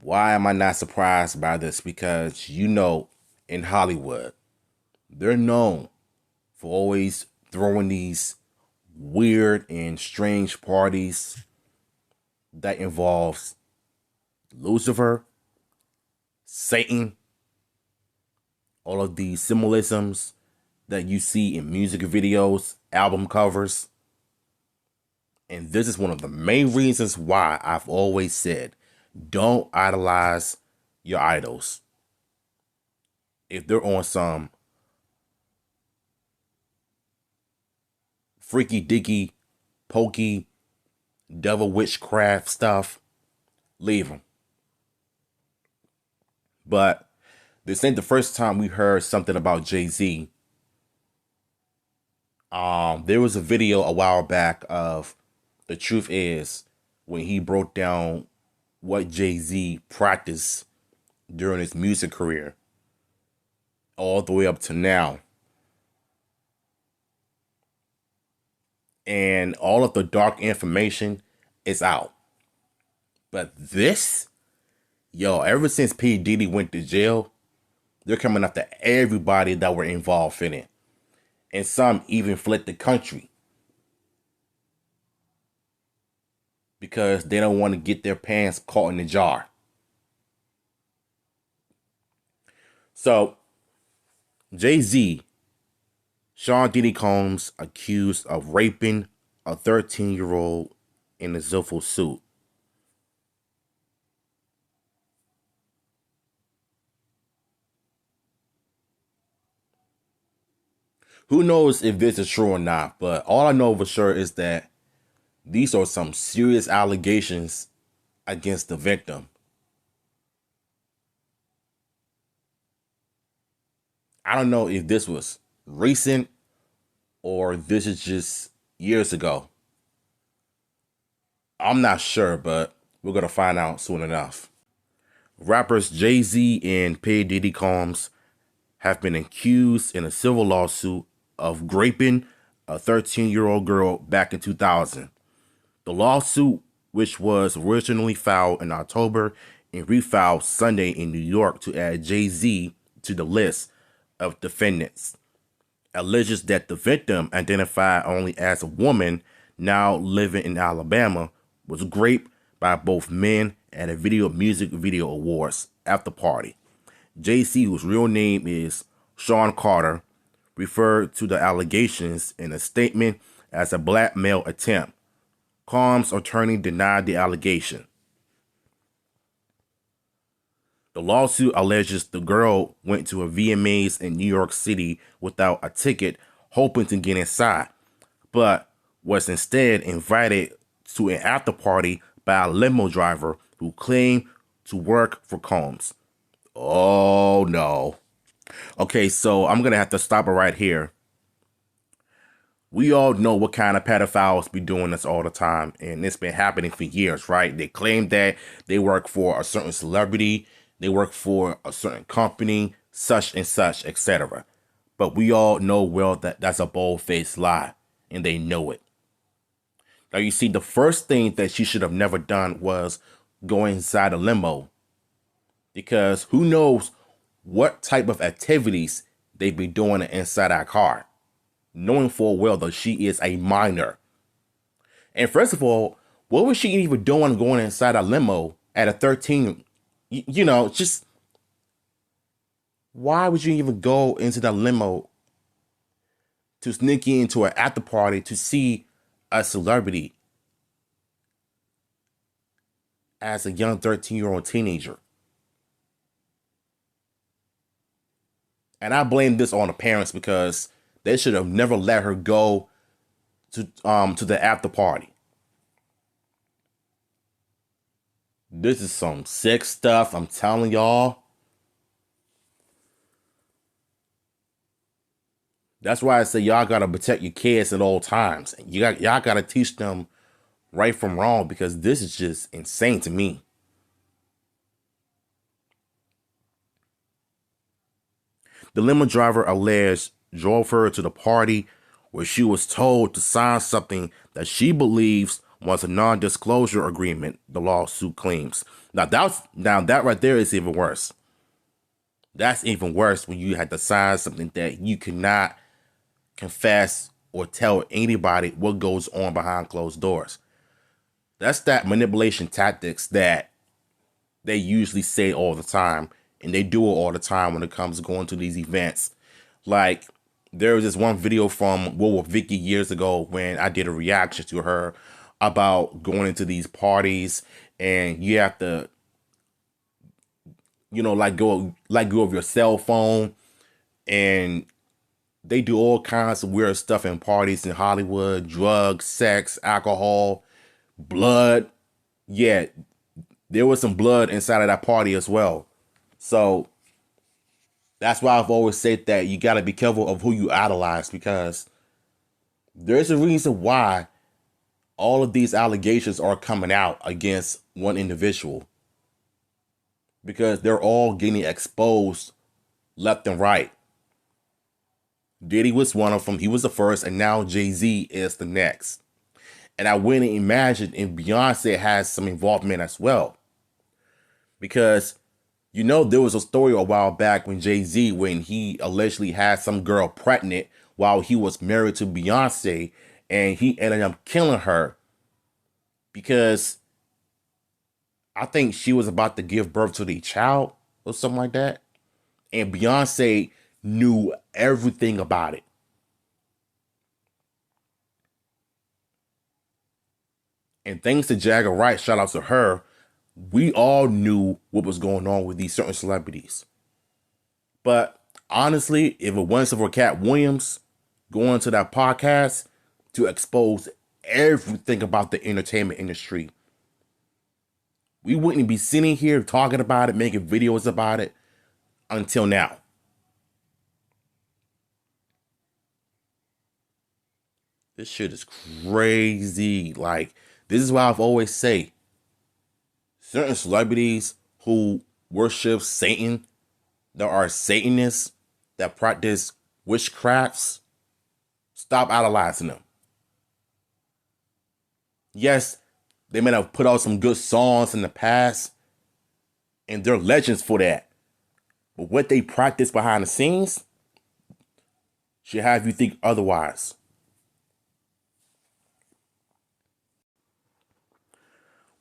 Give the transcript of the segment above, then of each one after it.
Why am I not surprised by this? Because in Hollywood, they're known for always throwing these weird and strange parties that involves Lucifer, Satan, all of these symbolisms that you see in music videos, album covers. And this is one of the main reasons why I've always said don't idolize your idols. If they're on some freaky dicky, pokey, devil witchcraft stuff, leave them. But this ain't the first time we heard something about Jay-Z. There was a video a while back of the truth is when he broke down what Jay-Z practiced during his music career all the way up to now. And all of the dark information is out. But this, ever since P. Diddy went to jail, they're coming after everybody that were involved in it. And some even fled the country because they don't want to get their pants caught in the jar. So, Jay-Z, Sean Diddy Combs accused of raping a 13-year-old in a Zilfo suit. Who knows if this is true or not, but all I know for sure is that these are some serious allegations against the victim. I don't know if this was recent or this is just years ago. I'm not sure, but we're going to find out soon enough. Rappers Jay-Z and P. Diddy Combs have been accused in a civil lawsuit of raping a 13-year-old girl back in 2000. The lawsuit, which was originally filed in October and refiled Sunday in New York to add Jay-Z to the list of defendants, alleges that the victim, identified only as a woman now living in Alabama, was raped by both men at a music video awards after party. Jay-Z, whose real name is Sean Carter, referred to the allegations in a statement as a blackmail attempt. Combs' attorney denied the allegation. The lawsuit alleges the girl went to a VMAs in New York City without a ticket, hoping to get inside, but was instead invited to an after party by a limo driver who claimed to work for Combs. Oh no. Okay, so I'm gonna have to stop it right here. We all know what kind of pedophiles be doing this all the time, and it's been happening for years, right? They claim that they work for a certain celebrity, they work for a certain company, such and such, etc. But we all know well that that's a bold-faced lie, and they know it. Now, you see, the first thing that she should have never done was go inside a limo, because who knows what type of activities they be doing inside our car, knowing full well that she is a minor. And first of all, what was she even doing going inside a limo at a 13? Just why would you even go into the limo to sneak into an after party to see a celebrity as a young 13-year-old teenager? And I blame this on the parents because they should have never let her go to the after party. This is some sick stuff, I'm telling y'all. That's why I say y'all gotta protect your kids at all times. Y'all gotta teach them right from wrong, because this is just insane to me. The limo driver alleged drove her to the party where she was told to sign something that she believes was a non-disclosure agreement, the lawsuit claims. Now that right there is even worse. That's even worse when you had to sign something that you cannot confess or tell anybody what goes on behind closed doors. That's that manipulation tactics that they usually say all the time, and they do it all the time when it comes to going to these events. Like, there was this one video from What with Vicky years ago when I did a reaction to her about going into these parties, and you have to, let go of your cell phone, and they do all kinds of weird stuff in parties in Hollywood: drugs, sex, alcohol, blood. Yeah, there was some blood inside of that party as well. So that's why I've always said that you got to be careful of who you idolize, because there's a reason why all of these allegations are coming out against one individual, because they're all getting exposed left and right. Diddy was one of them. He was the first, and now Jay-Z is the next. And I wouldn't imagine if Beyonce has some involvement as well. Because, there was a story a while back when Jay-Z, when he allegedly had some girl pregnant while he was married to Beyonce, and he ended up killing her because I think she was about to give birth to the child or something like that. And Beyonce knew everything about it. And thanks to Jagger Wright, shout out to her, we all knew what was going on with these certain celebrities. But honestly, if it wasn't for Cat Williams going to that podcast to expose everything about the entertainment industry, we wouldn't be sitting here talking about it, making videos about it until now. This shit is crazy. Like, this is why I've always say, certain celebrities who worship Satan, there are Satanists that practice witchcrafts, stop idolizing them. Yes, they may have put out some good songs in the past, and they're legends for that. But what they practice behind the scenes should have you think otherwise.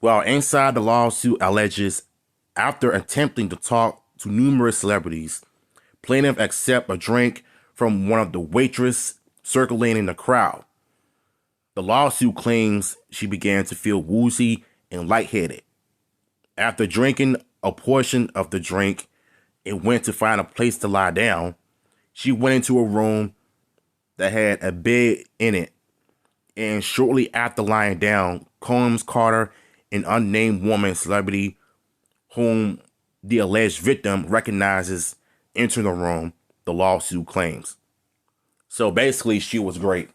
Well, inside the lawsuit alleges, after attempting to talk to numerous celebrities, plaintiff accept a drink from one of the waitress circulating the crowd. The lawsuit claims she began to feel woozy and lightheaded. After drinking a portion of the drink and went to find a place to lie down, she went into a room that had a bed in it, and shortly after lying down, Combs Carter, an unnamed woman celebrity whom the alleged victim recognizes, entered the room, the lawsuit claims. So basically, she was great.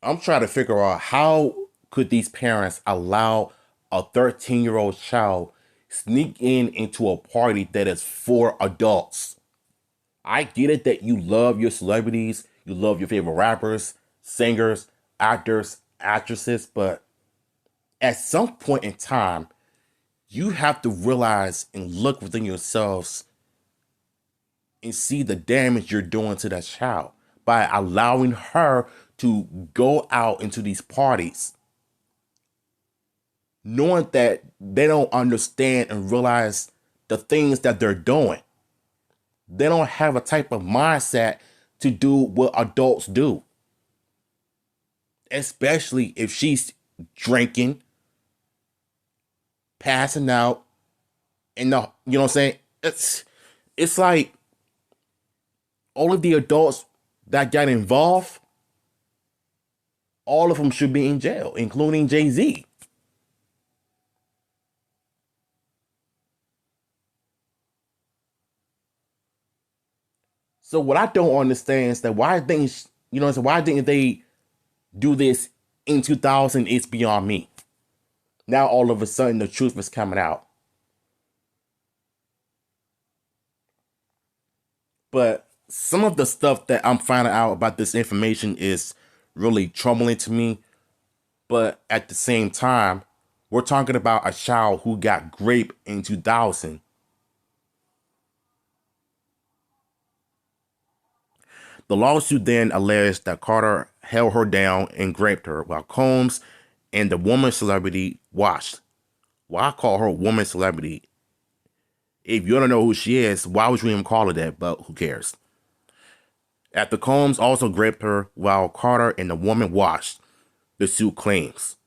I'm trying to figure out, how could these parents allow a 13-year-old child sneak into a party that is for adults? I get it that you love your celebrities, you love your favorite rappers, singers, actors, actresses, but at some point in time, you have to realize and look within yourselves and see the damage you're doing to that child by allowing her to go out into these parties, knowing that they don't understand and realize the things that they're doing. They don't have a type of mindset to do what adults do. Especially if she's drinking, passing out, and you know what I'm saying? It's like all of the adults that got involved, all of them should be in jail, including Jay-Z. So what I don't understand is that why things, so why didn't they do this in 2000? It's beyond me. Now all of a sudden the truth is coming out. But some of the stuff that I'm finding out about this information is really troubling to me. But at the same time, we're talking about a child who got raped in 2000. The lawsuit then alleged that Carter held her down and raped her while Combs and the woman celebrity watched. Why call her a woman celebrity? If you don't know who she is, why would you even call her that? But who cares? After Combs also raped her while Carter and the woman watched, the suit claims.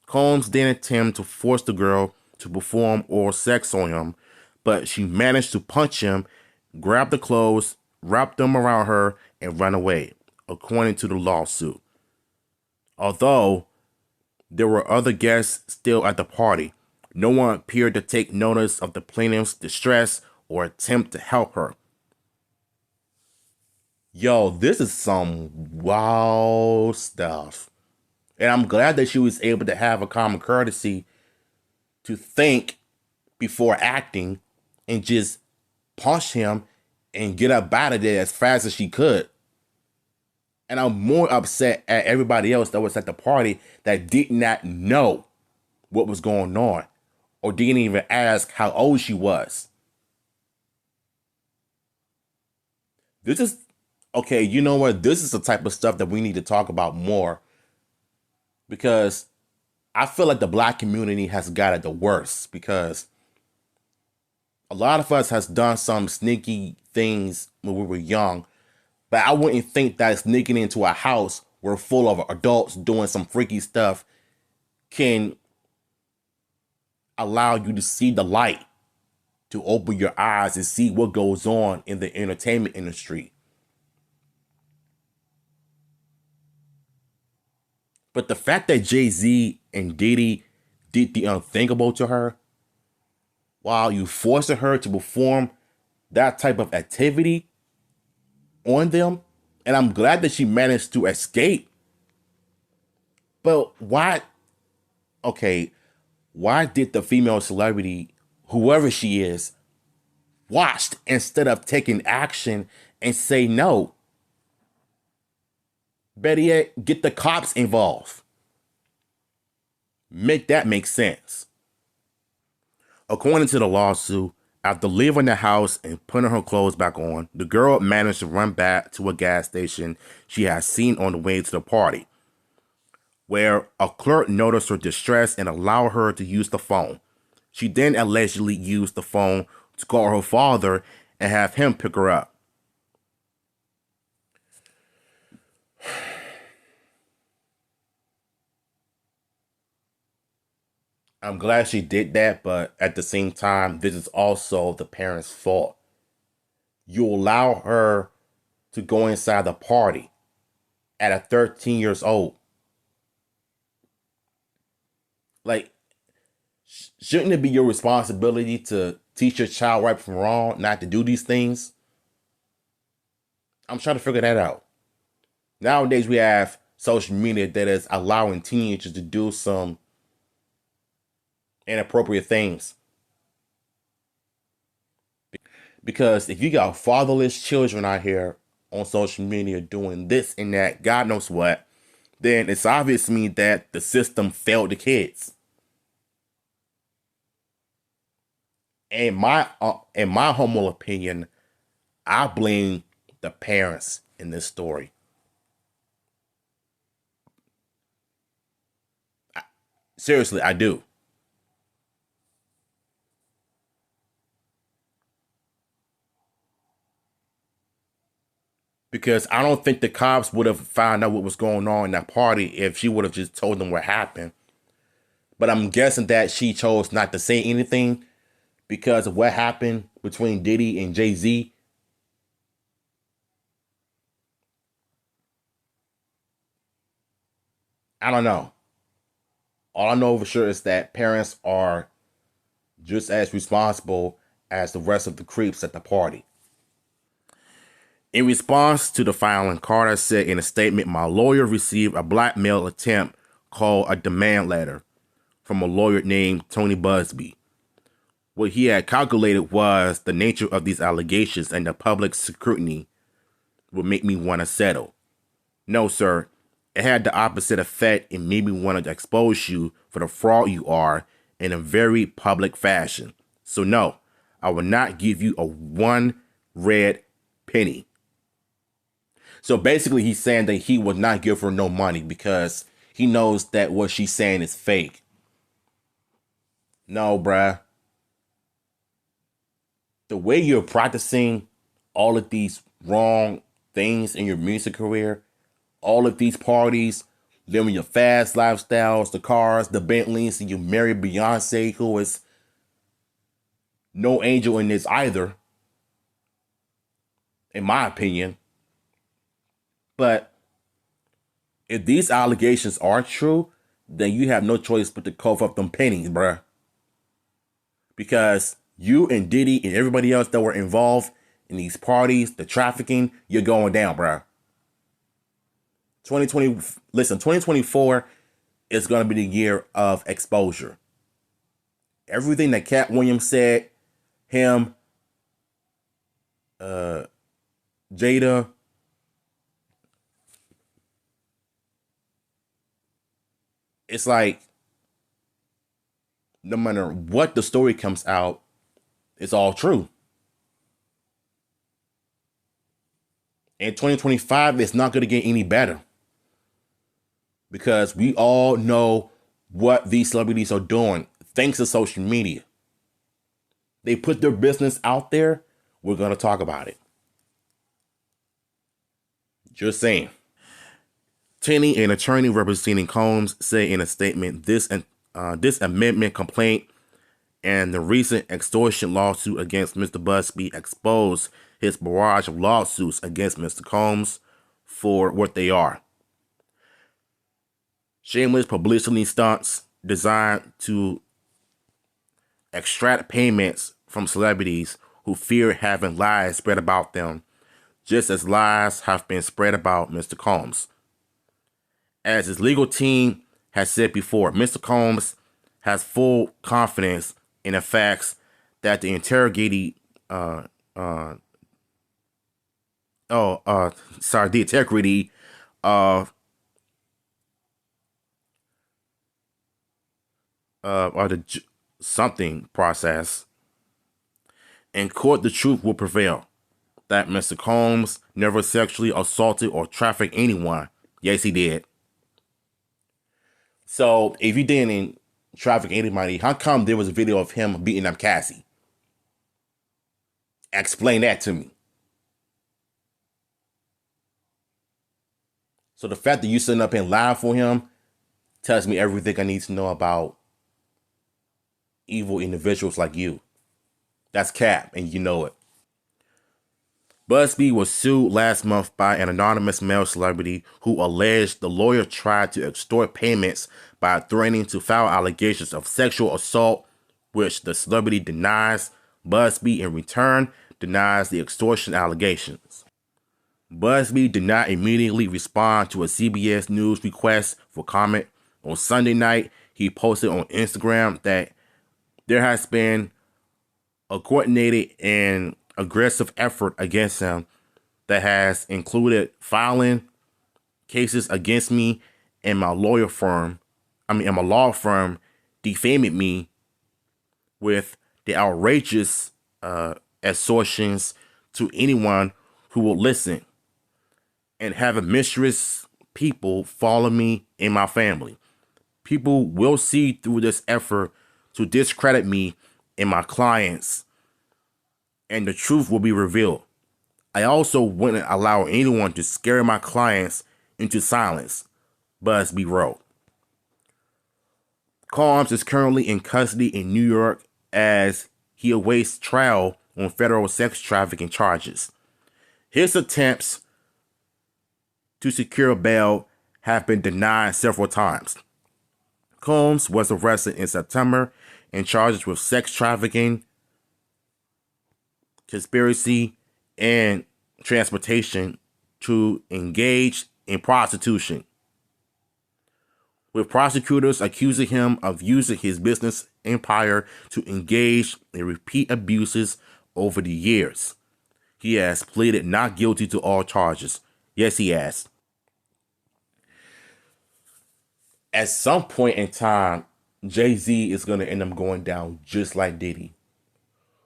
Combs then attempted to force the girl to perform oral sex on him, but she managed to punch him, grab the clothes, wrap them around her, and run away, according to the lawsuit. Although there were other guests still at the party, no one appeared to take notice of the plaintiff's distress or attempt to help her. Yo, this is some wild stuff. And I'm glad that she was able to have a common courtesy to think before acting and just punch him and get up out of there as fast as she could. And I'm more upset at everybody else that was at the party that did not know what was going on or didn't even ask how old she was. This is, okay, you know what? This is the type of stuff that we need to talk about more because I feel like the black community has got it the worst because a lot of us has done some sneaky things when we were young, but I wouldn't think that sneaking into a house where full of adults doing some freaky stuff can allow you to see the light, to open your eyes and see what goes on in the entertainment industry. But the fact that Jay-Z and Diddy did the unthinkable to her, while you forcing her to perform that type of activity on them, and I'm glad that she managed to escape. But why, okay, why did the female celebrity, whoever she is, watched instead of taking action and say no? Better yet, get the cops involved. Make that make sense. According to the lawsuit, after leaving the house and putting her clothes back on, the girl managed to run back to a gas station she had seen on the way to the party, where a clerk noticed her distress and allowed her to use the phone. She then allegedly used the phone to call her father and have him pick her up. I'm glad she did that, but at the same time, this is also the parents' fault. You allow her to go inside the party at a 13 years old. Like, shouldn't it be your responsibility to teach your child right from wrong, not to do these things? I'm trying to figure that out. Nowadays, we have social media that is allowing teenagers to do some inappropriate things. Because if you got fatherless children out here on social media doing this and that, God knows what, then it's obvious to me that the system failed the kids. In my humble opinion, I blame the parents in this story. Seriously, I do. Because I don't think the cops would have found out what was going on in that party if she would have just told them what happened. But I'm guessing that she chose not to say anything because of what happened between Diddy and Jay-Z. I don't know. All I know for sure is that parents are just as responsible as the rest of the creeps at the party. In response to the filing, Carter said in a statement, "My lawyer received a blackmail attempt called a demand letter from a lawyer named Tony Busby. What he had calculated was the nature of these allegations and the public scrutiny would make me want to settle. No, sir. It had the opposite effect and made me want to expose you for the fraud you are in a very public fashion. So no, I will not give you a one red penny. So basically he's saying that he would not give her no money because he knows that what she's saying is fake. No, bruh. The way you're practicing all of these wrong things in your music career, all of these parties, living your fast lifestyles, the cars, the Bentleys, and you marry Beyonce, who is no angel in this either, in my opinion. But if these allegations are true, then you have no choice but to cough up them pennies, bruh. Because you and Diddy and everybody else that were involved in these parties, the trafficking, you're going down, bruh. 2024 is going to be the year of exposure. Everything that Cat Williams said, him, Jada, it's like no matter what the story comes out, it's all true. And 2025 is not going to get any better because we all know what these celebrities are doing thanks to social media. They put their business out there. We're going to talk about it. Just saying. Tenney, an attorney representing Combs, said in a statement, this amendment complaint and the recent extortion lawsuit against Mr. Busby exposed his barrage of lawsuits against Mr. Combs for what they are. Shameless publicity stunts designed to extract payments from celebrities who fear having lies spread about them, just as lies have been spread about Mr. Combs. As his legal team has said before, Mr. Combs has full confidence in the facts that the integrity of the something process in court, the truth will prevail. That Mr. Combs never sexually assaulted or trafficked anyone. Yes, he did. So if he didn't traffic anybody, how come there was a video of him beating up Cassie? Explain that to me. So the fact that you sitting up and live for him tells me everything I need to know about evil individuals like you. That's cap, and you know it. Busby was sued last month by an anonymous male celebrity who alleged the lawyer tried to extort payments by threatening to file allegations of sexual assault, which the celebrity denies. Busby, in return, denies the extortion allegations. Busby did not immediately respond to a CBS News request for comment. On Sunday night, he posted on Instagram that there has been a coordinated and aggressive effort against him that has included filing cases against me and my law firm defaming me with the outrageous assertions to anyone who will listen, and having mischievous people follow me and my family. People will see through this effort to discredit me and my clients, and the truth will be revealed. I also wouldn't allow anyone to scare my clients into silence, Busby wrote. Combs is currently in custody in New York as he awaits trial on federal sex trafficking charges. His attempts to secure bail have been denied several times. Combs was arrested in September and charged with sex trafficking, conspiracy, and transportation to engage in prostitution, with prosecutors accusing him of using his business empire to engage in repeat abuses over the years. He has pleaded not guilty to all charges. Yes, he has. At some point in time, Jay-Z is going to end up going down just like Diddy.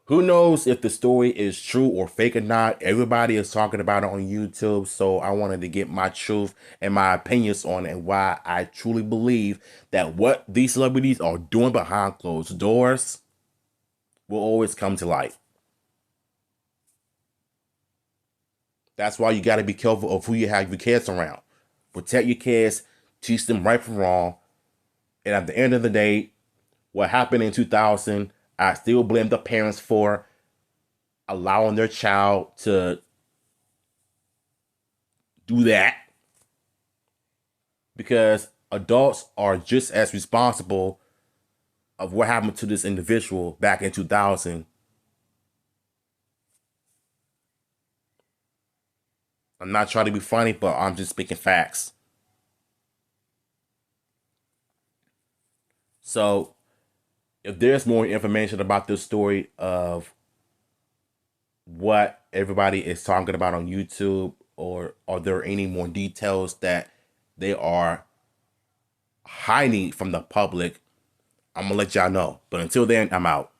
Who knows if the story is true or fake or not? Everybody is talking about it on YouTube, so I wanted to get my truth and my opinions on it and why I truly believe that what these celebrities are doing behind closed doors will always come to light. That's why you got to be careful of who you have your kids around. Protect your kids, teach them right from wrong, and at the end of the day, what happened in 2000, I still blame the parents for allowing their child to do that, because adults are just as responsible of what happened to this individual back in 2000. I'm not trying to be funny, but I'm just speaking facts. So, if there's more information about this story of what everybody is talking about on YouTube, or are there any more details that they are hiding from the public, I'm gonna let y'all know. But until then, I'm out.